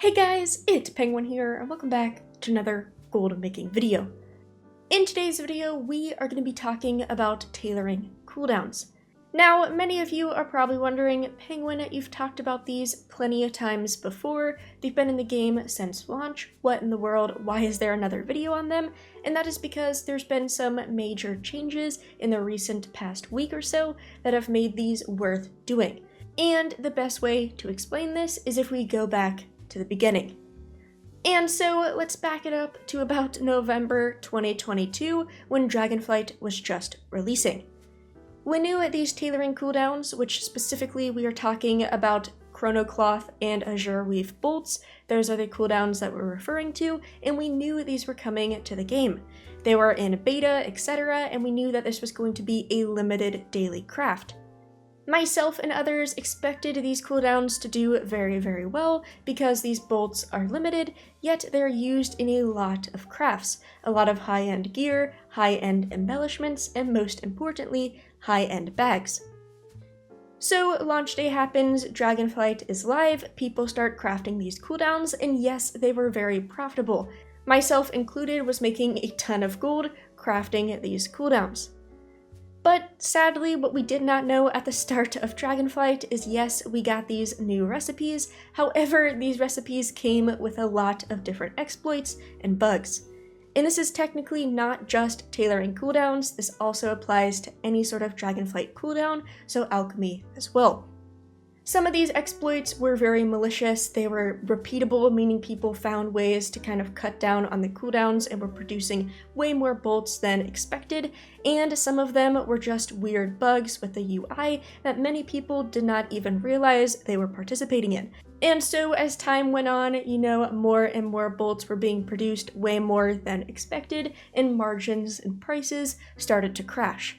Hey guys, it's Penguin here, and welcome back to another gold making video. In today's video, we are going to be talking about tailoring cooldowns. Now, many of you are probably wondering, Penguin, you've talked about these plenty of times before, they've been in the game since launch, what in the world, why is there another video on them? And that is because there's been some major changes in the recent past week or so that have made these worth doing. And the best way to explain this is if we go back to the beginning. And so let's back it up to about November 2022 when Dragonflight was just releasing. We knew these tailoring cooldowns, which specifically we are talking about Chrono Cloth and Azure Weave bolts, those are the cooldowns that we're referring to, and we knew these were coming to the game. They were in beta, etc., and we knew that this was going to be a limited daily craft. Myself and others expected these cooldowns to do very well because these bolts are limited, yet they're used in a lot of crafts, a lot of high-end gear, high-end embellishments, and most importantly, high-end bags. So launch day happens, Dragonflight is live, people start crafting these cooldowns, and yes, they were very profitable. Myself included was making a ton of gold crafting these cooldowns. But sadly, what we did not know at the start of Dragonflight is yes, we got these new recipes, however, these recipes came with a lot of different exploits and bugs. And this is technically not just tailoring cooldowns, this also applies to any sort of Dragonflight cooldown, so alchemy as well. Some of these exploits were very malicious, they were repeatable, meaning people found ways to kind of cut down on the cooldowns and were producing way more bolts than expected, and some of them were just weird bugs with the UI that many people did not even realize they were participating in. And so as time went on, more and more bolts were being produced way more than expected, and margins and prices started to crash.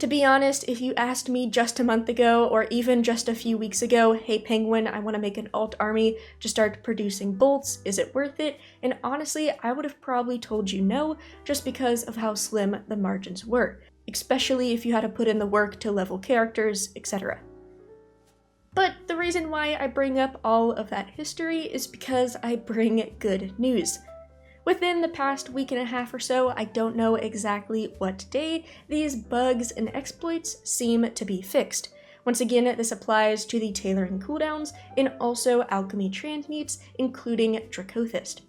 To be honest, if you asked me just a month ago, or even just a few weeks ago, hey Penguin, I want to make an alt army to start producing bolts, is it worth it? And honestly, I would have probably told you no, just because of how slim the margins were, especially if you had to put in the work to level characters, etc. But the reason why I bring up all of that history is because I bring good news. Within the past week and a half or so, I don't know exactly what day, these bugs and exploits seem to be fixed. Once again, this applies to the tailoring cooldowns and also alchemy transmutes, including Dracothist.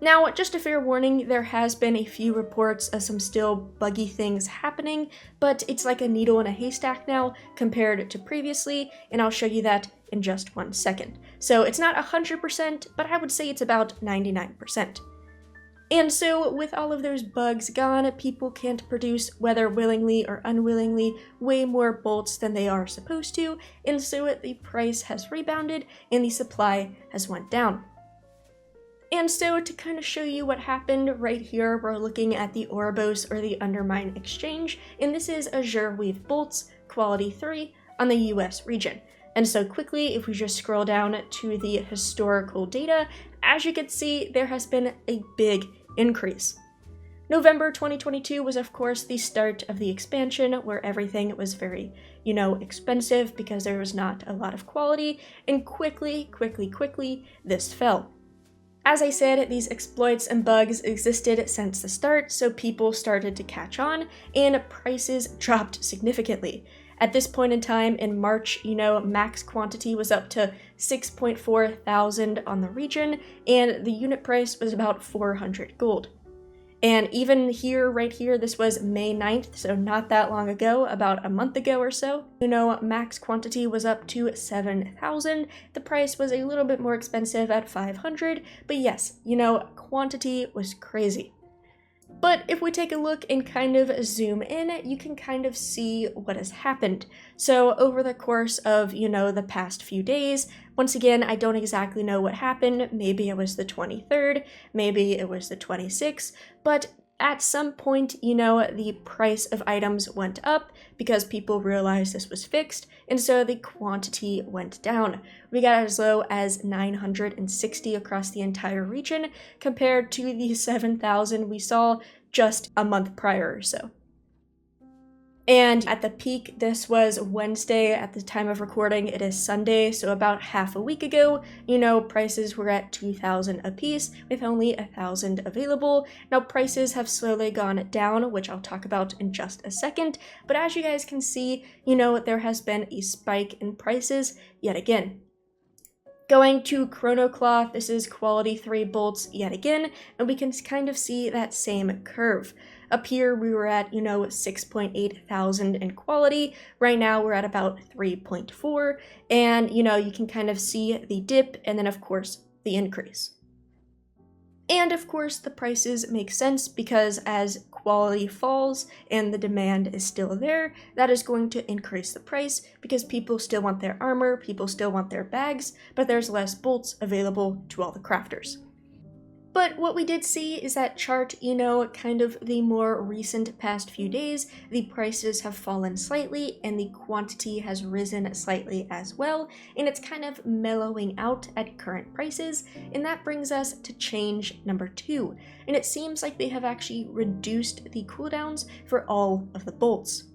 Now, just a fair warning, there has been a few reports of some still buggy things happening, but it's like a needle in a haystack now compared to previously, and I'll show you that in just 1 second. So it's not 100%, but I would say it's about 99%. And so, with all of those bugs gone, people can't produce, whether willingly or unwillingly, way more bolts than they are supposed to, and so the price has rebounded and the supply has went down. And so, to kind of show you what happened, right here we're looking at the Ouroboros or the Undermine exchange, and this is Azure Weave bolts, quality 3, on the US region. And so quickly, if we just scroll down to the historical data, as you can see, there has been a big increase. November 2022 was of course the start of the expansion where everything was very, expensive because there was not a lot of quality, and quickly, this fell. As I said, these exploits and bugs existed since the start, so people started to catch on, and prices dropped significantly. At this point in time, in March, max quantity was up to 6.4 thousand on the region, and the unit price was about 400 gold. And even here, right here, this was May 9th, so not that long ago, about a month ago or so, max quantity was up to 7,000. The price was a little bit more expensive at 500, but yes, quantity was crazy. But if we take a look and kind of zoom in, you can kind of see what has happened. So over the course of, the past few days, once again, I don't exactly know what happened. Maybe it was the 23rd, maybe it was the 26th, but at some point, the price of items went up because people realized this was fixed, and so the quantity went down. We got as low as 960 across the entire region compared to the 7,000 we saw just a month prior or so. And at the peak, this was Wednesday. At the time of recording, it is Sunday, so about half a week ago, prices were at 2,000 a piece with only 1,000 available. Now prices have slowly gone down, which I'll talk about in just a second, but as you guys can see, there has been a spike in prices yet again. Going to Chrono Cloth, this is quality 3 bolts yet again, and we can kind of see that same curve. Up here we were at, 6.8 thousand in quality. Right now we're at about 3.4, and you can kind of see the dip and then of course the increase. And of course the prices make sense because as quality falls and the demand is still there, that is going to increase the price because people still want their armor, people still want their bags, but there's less bolts available to all the crafters. But what we did see is that chart, kind of the more recent past few days, the prices have fallen slightly and the quantity has risen slightly as well, and it's kind of mellowing out at current prices, and that brings us to change number 2, and it seems like they have actually reduced the cooldowns for all of the bolts.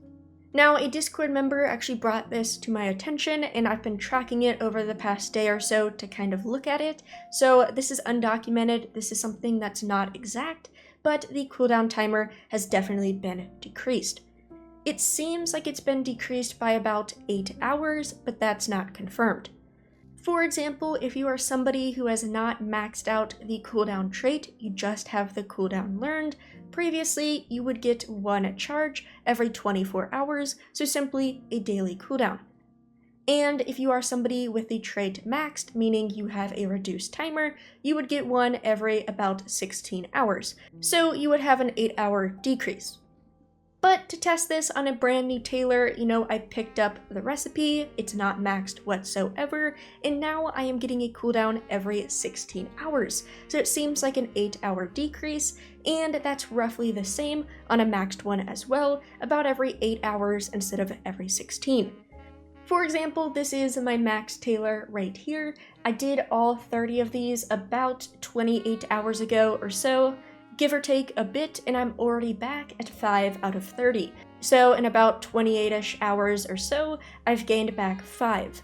Now, a Discord member actually brought this to my attention, and I've been tracking it over the past day or so to kind of look at it. So this is undocumented, this is something that's not exact, but the cooldown timer has definitely been decreased. It seems like it's been decreased by about 8 hours, but that's not confirmed. For example, if you are somebody who has not maxed out the cooldown trait, you just have the cooldown learned, previously you would get 1 charge every 24 hours, so simply a daily cooldown. And if you are somebody with the trait maxed, meaning you have a reduced timer, you would get 1 every about 16 hours, so you would have an 8-hour decrease. But to test this on a brand new tailor, I picked up the recipe, it's not maxed whatsoever, and now I am getting a cooldown every 16 hours. So it seems like an 8-hour decrease, and that's roughly the same on a maxed one as well, about every 8 hours instead of every 16. For example, this is my max tailor right here. I did all 30 of these about 28 hours ago or so, give or take a bit, and I'm already back at 5 out of 30. So in about 28-ish hours or so, I've gained back 5.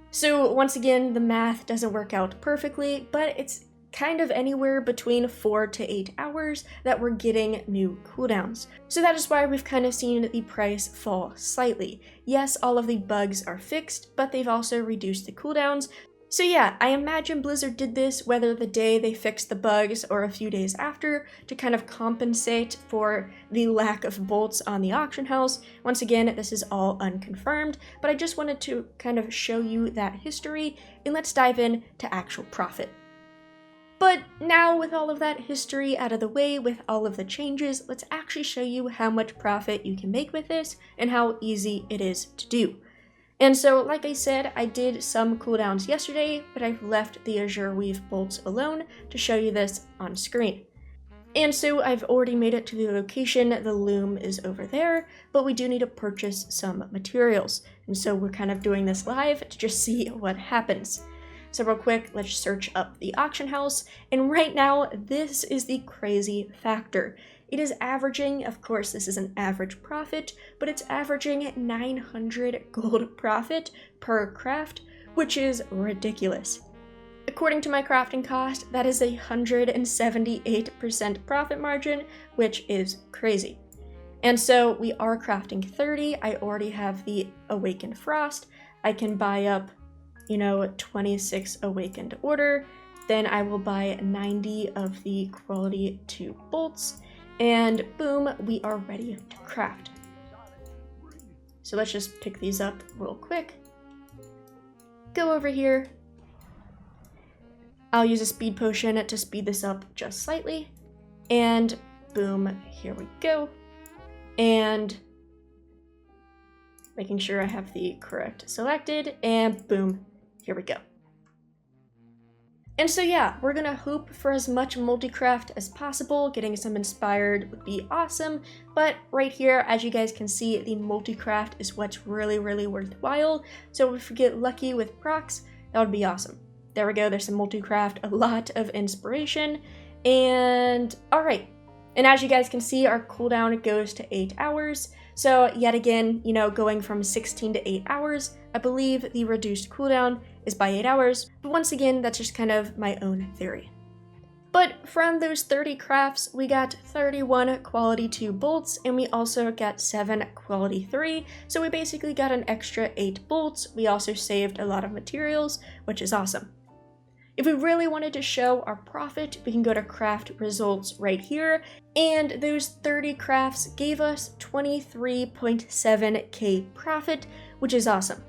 So once again, the math doesn't work out perfectly, but it's kind of anywhere between 4 to 8 hours that we're getting new cooldowns. So that is why we've kind of seen the price fall slightly. Yes, all of the bugs are fixed, but they've also reduced the cooldowns. So yeah, I imagine Blizzard did this whether the day they fixed the bugs or a few days after to kind of compensate for the lack of bolts on the auction house. Once again, this is all unconfirmed, but I just wanted to kind of show you that history, and let's dive in to actual profit. But now with all of that history out of the way, with all of the changes, let's actually show you how much profit you can make with this and how easy it is to do. And so, like I said, I did some cooldowns yesterday, but I've left the Azure Weave bolts alone to show you this on screen. And so I've already made it to the location, the loom is over there, but we do need to purchase some materials. And so we're kind of doing this live to just see what happens. So real quick, let's search up the auction house, and right now, this is the crazy factor. It is averaging, of course this is an average profit, but it's averaging 900 gold profit per craft, which is ridiculous. According to my crafting cost, that is a 178% profit margin, which is crazy. And so we are crafting 30, I already have the Awakened Frost, I can buy up 26 Awakened Order, then I will buy 90 of the Quality 2 bolts, and boom, we are ready to craft. So let's just pick these up real quick. Go over here. I'll use a speed potion to speed this up just slightly, and boom, here we go. And making sure I have the correct selected, and boom, here we go. And so yeah, we're gonna hope for as much multi-craft as possible. Getting some inspired would be awesome, but right here, as you guys can see, the multi-craft is what's really worthwhile. So if we get lucky with procs, that would be awesome. There we go, there's some multi-craft, a lot of inspiration, and alright. And as you guys can see, our cooldown goes to 8 hours. So yet again, going from 16 to 8 hours, I believe the reduced cooldown is by 8 hours, but once again, that's just kind of my own theory. But from those 30 crafts, we got 31 quality 2 bolts, and we also got 7 quality 3, so we basically got an extra 8 bolts. We also saved a lot of materials, which is awesome. If we really wanted to show our profit, we can go to craft results right here, and those 30 crafts gave us 23.7k profit, which is awesome.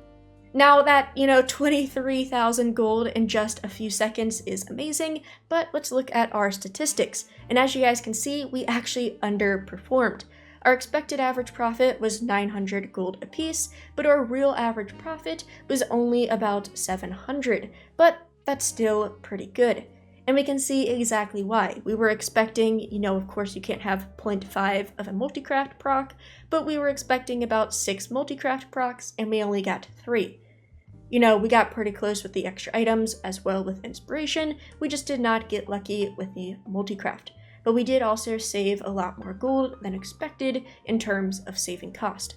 Now that, 23,000 gold in just a few seconds is amazing, but let's look at our statistics. And as you guys can see, we actually underperformed. Our expected average profit was 900 gold apiece, but our real average profit was only about 700, but that's still pretty good. And we can see exactly why. We were expecting, of course you can't have 0.5 of a multicraft proc, but we were expecting about 6 multicraft procs, and we only got 3. We got pretty close with the extra items as well with inspiration. We just did not get lucky with the multicraft. But we did also save a lot more gold than expected in terms of saving cost.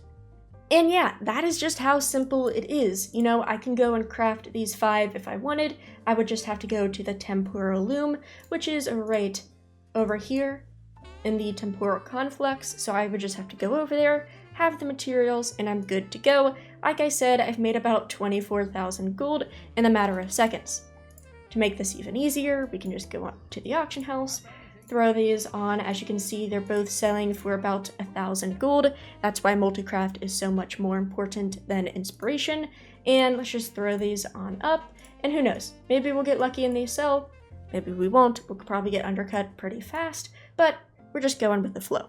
And yeah, that is just how simple it is. I can go and craft these 5 if I wanted. I would just have to go to the temporal loom, which is right over here in the temporal conflux. So I would just have to go over there, have the materials, and I'm good to go. Like I said, I've made about 24,000 gold in a matter of seconds. To make this even easier, we can just go up to the auction house, throw these on. As you can see, they're both selling for about 1,000 gold. That's why multicraft is so much more important than inspiration. And let's just throw these on up, and who knows, maybe we'll get lucky and they sell, maybe we won't. We'll probably get undercut pretty fast, but we're just going with the flow.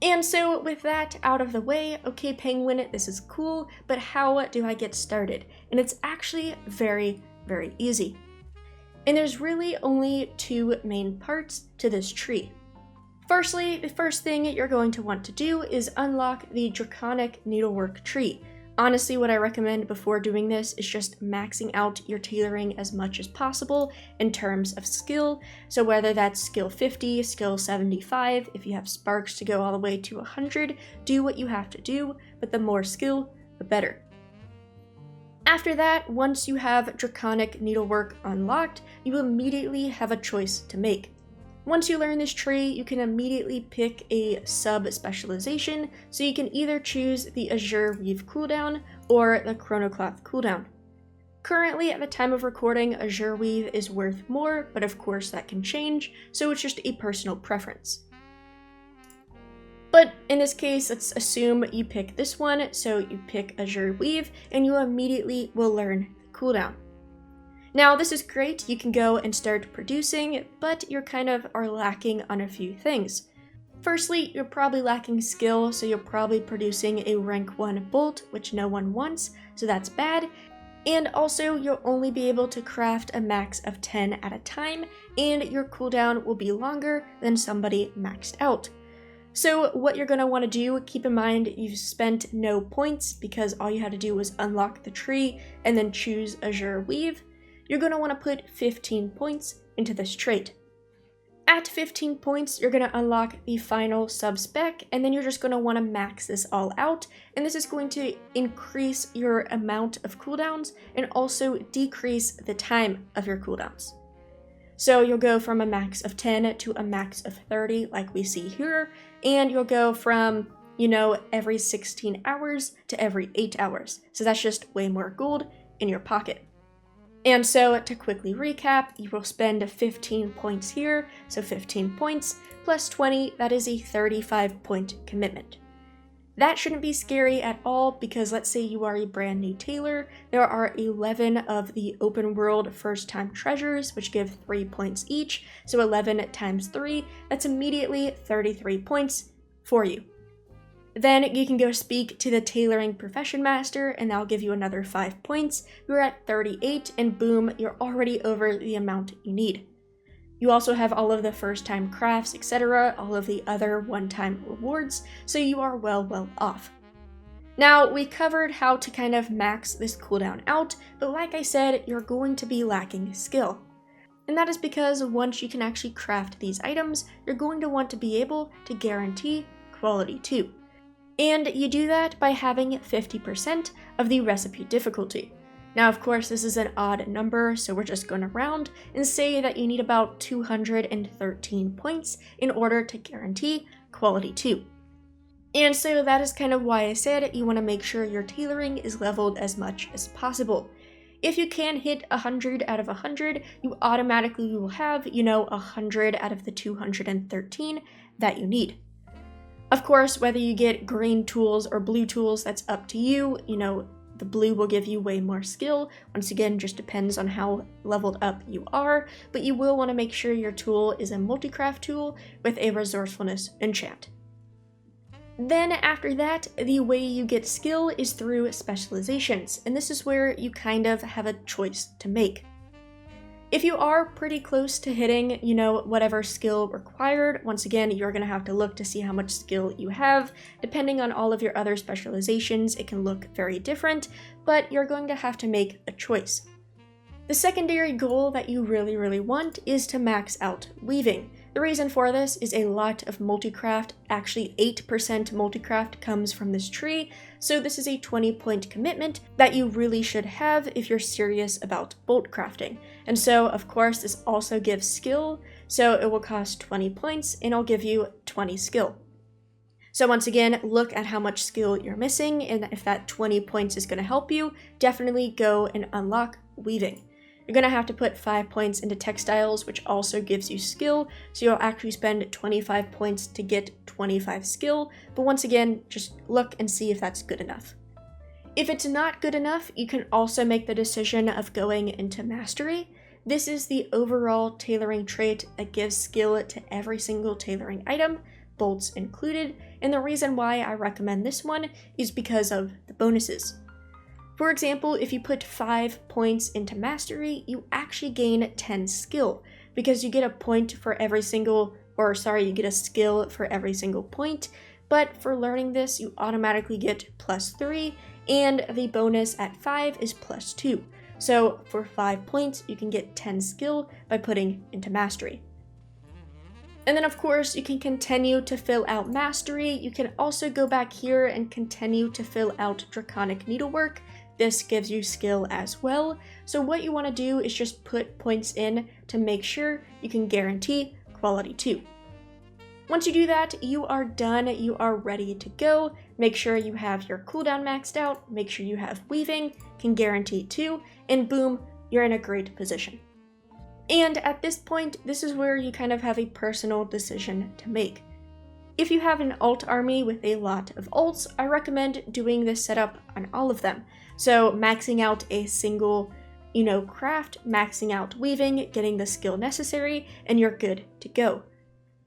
And so with that out of the way, okay Penguin, this is cool, but how do I get started? And it's actually very, very easy. And there's really only 2 main parts to this tree. Firstly, the first thing you're going to want to do is unlock the Draconic Needlework tree. Honestly, what I recommend before doing this is just maxing out your tailoring as much as possible in terms of skill. So whether that's skill 50, skill 75, if you have sparks to go all the way to 100, do what you have to do, but the more skill, the better. After that, once you have Draconic Needlework unlocked, you immediately have a choice to make. Once you learn this tree, you can immediately pick a sub-specialization, so you can either choose the Azure Weave cooldown or the Chronocloth cooldown. Currently, at the time of recording, Azure Weave is worth more, but of course that can change, so it's just a personal preference. But in this case, let's assume you pick this one, so you pick Azure Weave, and you immediately will learn the cooldown. Now, this is great, you can go and start producing, but you're kind of are lacking on a few things. Firstly, you're probably lacking skill, so you're probably producing a rank 1 bolt, which no one wants, so that's bad. And also, you'll only be able to craft a max of 10 at a time, and your cooldown will be longer than somebody maxed out. So what you're going to want to do, keep in mind you've spent no points because all you had to do was unlock the tree and then choose Azure Weave. You're going to want to put 15 points into this trait. At 15 points, you're going to unlock the final sub-spec, and then you're just going to want to max this all out, and this is going to increase your amount of cooldowns and also decrease the time of your cooldowns. So you'll go from a max of 10 to a max of 30 like we see here, and you'll go from, every 16 hours to every 8 hours. So that's just way more gold in your pocket. And so to quickly recap, you will spend 15 points here, so 15 points plus 20, that is a 35-point commitment. That shouldn't be scary at all because let's say you are a brand new tailor, there are 11 of the open world first time treasures which give 3 points each, so 11 times 3, that's immediately 33 points for you. Then you can go speak to the Tailoring Profession Master and that'll give you another 5 points. You're at 38 and boom, you're already over the amount you need. You also have all of the first time crafts, etc., all of the other one-time rewards, so you are well off. Now, we covered how to kind of max this cooldown out, but like I said, you're going to be lacking skill. And that is because once you can actually craft these items, you're going to want to be able to guarantee quality 2. And you do that by having 50% of the recipe difficulty. Now, of course, this is an odd number, so we're just going to round and say that you need about 213 points in order to guarantee quality 2. And so that is kind of why I said you want to make sure your tailoring is leveled as much as possible. If you can hit 100 out of 100, you automatically will have, 100 out of the 213 that you need. Of course, whether you get green tools or blue tools, that's up to you. The blue will give you way more skill. Once again, just depends on how leveled up you are, but you will want to make sure your tool is a multicraft tool with a resourcefulness enchant. Then after that, the way you get skill is through specializations, and this is where you kind of have a choice to make. If you are pretty close to hitting, whatever skill required, once again, you're going to have to look to see how much skill you have. Depending on all of your other specializations, it can look very different, but you're going to have to make a choice. The secondary goal that you really, really want is to max out weaving. The reason for this is a lot of multicraft, actually 8% multicraft comes from this tree, so this is a 20-point commitment that you really should have if you're serious about bolt crafting. And so, of course, this also gives skill, so it will cost 20 points and it'll give you 20 skill. So once again, look at how much skill you're missing, and if that 20 points is going to help you, definitely go and unlock weaving. You're going to have to put 5 points into textiles, which also gives you skill, so you'll actually spend 25 points to get 25 skill, but once again, just look and see if that's good enough. If it's not good enough, you can also make the decision of going into mastery. This is the overall tailoring trait that gives skill to every single tailoring item, bolts included, and the reason why I recommend this one is because of the bonuses. For example, if you put 5 points into mastery, you actually gain 10 skill, because you get a point for every single, you get a skill for every single point, but for learning this, you automatically get +3, and the bonus at 5 is +2. So for 5 points, you can get 10 skill by putting into mastery. And then of course, you can continue to fill out mastery. You can also go back here and continue to fill out draconic needlework. This gives you skill as well. So what you want to do is just put points in to make sure you can guarantee quality 2. Once you do that, you are done, you are ready to go. Make sure you have your cooldown maxed out, make sure you have weaving, can guarantee 2, and boom, you're in a great position. And at this point, this is where you kind of have a personal decision to make. If you have an alt army with a lot of alts, I recommend doing this setup on all of them. So maxing out a single, craft, maxing out weaving, getting the skill necessary, and you're good to go.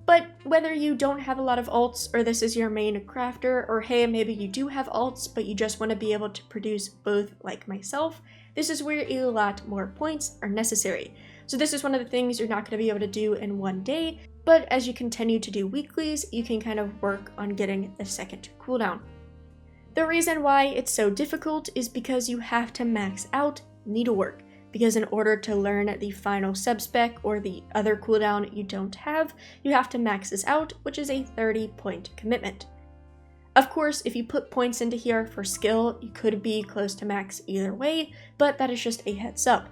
But whether you don't have a lot of alts, or this is your main crafter, or hey, maybe you do have alts, but you just want to be able to produce both like myself, this is where a lot more points are necessary. So this is one of the things you're not going to be able to do in one day, but as you continue to do weeklies, you can kind of work on getting the second cooldown. The reason why it's so difficult is because you have to max out needlework, because in order to learn the final subspec or the other cooldown you don't have, you have to max this out, which is a 30-point commitment. Of course, if you put points into here for skill, you could be close to max either way, but that is just a heads up.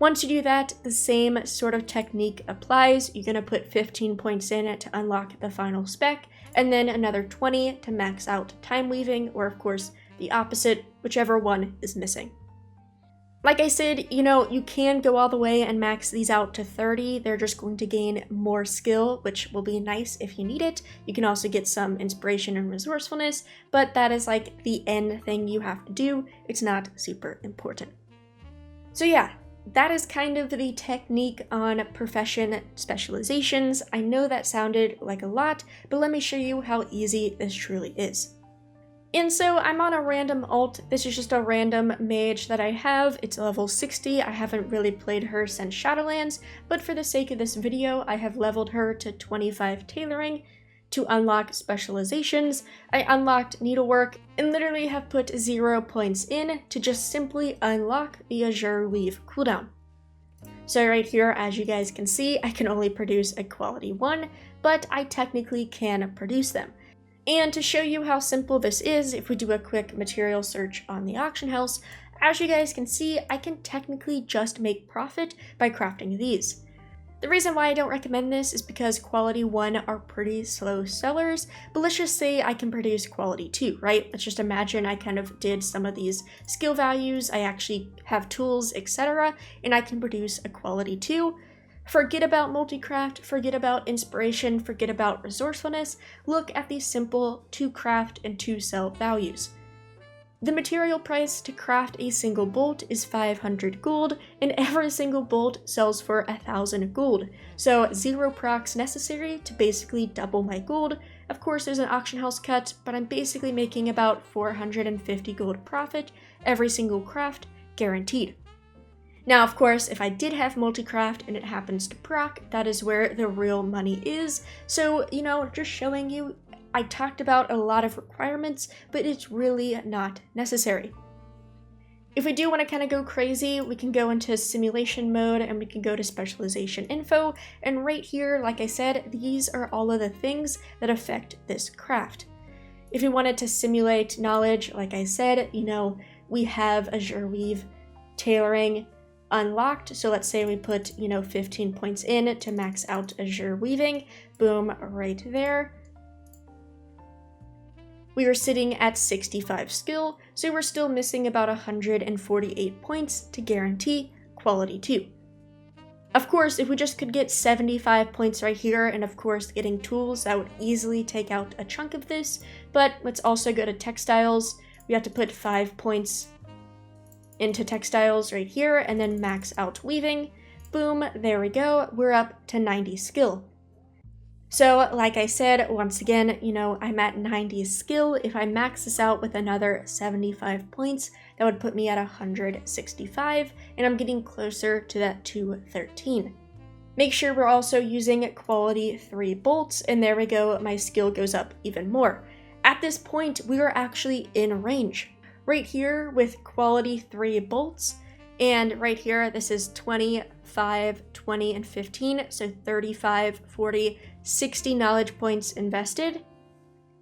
Once you do that, the same sort of technique applies. You're going to put 15 points in to unlock the final spec, and then another 20 to max out time weaving, or of course, the opposite, whichever one is missing. Like I said, you can go all the way and max these out to 30. They're just going to gain more skill, which will be nice if you need it. You can also get some inspiration and resourcefulness, but that is like the end thing you have to do. It's not super important. So yeah, that is kind of the technique on profession specializations. I know that sounded like a lot, but let me show you how easy this truly is. And so I'm on a random alt. This is just a random mage that I have. It's level 60. I haven't really played her since Shadowlands, but for the sake of this video, I have leveled her to 25 tailoring. To unlock specializations, I unlocked needlework and literally have put 0 points in to just simply unlock the Azure Weave cooldown. So right here, as you guys can see, I can only produce a quality 1, but I technically can produce them. And to show you how simple this is, if we do a quick material search on the auction house, as you guys can see, I can technically just make profit by crafting these. The reason why I don't recommend this is because quality 1 are pretty slow sellers, but let's just say I can produce quality 2, right? Let's just imagine I kind of did some of these skill values, I actually have tools, etc., and I can produce a quality 2. Forget about multi-craft, forget about inspiration, forget about resourcefulness, look at these simple 2 craft and 2 sell values. The material price to craft a single bolt is 500 gold, and every single bolt sells for 1000 gold, so 0 procs necessary to basically double my gold. Of course there's an auction house cut, but I'm basically making about 450 gold profit every single craft, guaranteed. Now of course, if I did have multi-craft and it happens to proc, that is where the real money is, so just showing you, I talked about a lot of requirements, but it's really not necessary. If we do want to kind of go crazy, we can go into simulation mode and we can go to specialization info, and right here, like I said, these are all of the things that affect this craft. If we wanted to simulate knowledge, like I said, we have Azure Weave tailoring unlocked, so let's say we put 15 points in to max out Azure Weaving, boom, right there. We were sitting at 65 skill, so we're still missing about 148 points to guarantee quality 2. Of course, if we just could get 75 points right here, and of course getting tools, that would easily take out a chunk of this, but let's also go to textiles. We have to put 5 points into textiles right here, and then max out weaving. Boom, there we go, we're up to 90 skill. So like I said, once again, I'm at 90 skill. If I max this out with another 75 points, that would put me at 165, and I'm getting closer to that 213. Make sure we're also using quality 3 bolts, and there we go, my skill goes up even more. At this point, we are actually in range. Right here with quality 3 bolts, and right here, this is 25, 20, and 15, so 35, 40, 60 knowledge points invested.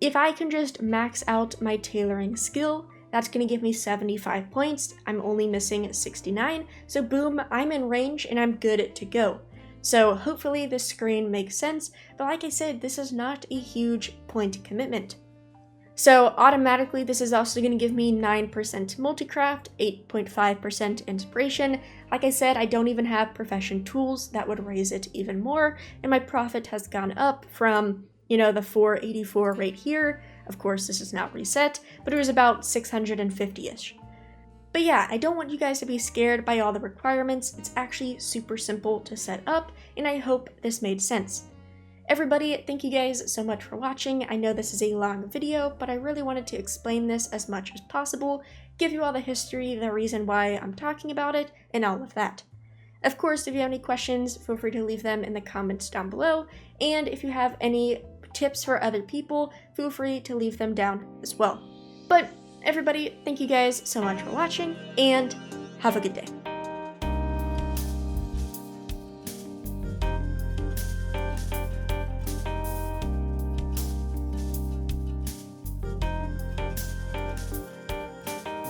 If I can just max out my tailoring skill, that's going to give me 75 points. I'm only missing 69, so boom, I'm in range and I'm good to go. So hopefully this screen makes sense, but like I said, this is not a huge point commitment. So automatically this is also going to give me 9% multi-craft, 8.5% inspiration. Like I said, I don't even have profession tools, that would raise it even more, and my profit has gone up from, the 484 right here. Of course this is not reset, but it was about 650-ish. But yeah, I don't want you guys to be scared by all the requirements. It's actually super simple to set up, and I hope this made sense. Everybody, thank you guys so much for watching. I know this is a long video, but I really wanted to explain this as much as possible, give you all the history, the reason why I'm talking about it, and all of that. Of course, if you have any questions, feel free to leave them in the comments down below, and if you have any tips for other people, feel free to leave them down as well. But everybody, thank you guys so much for watching, and have a good day.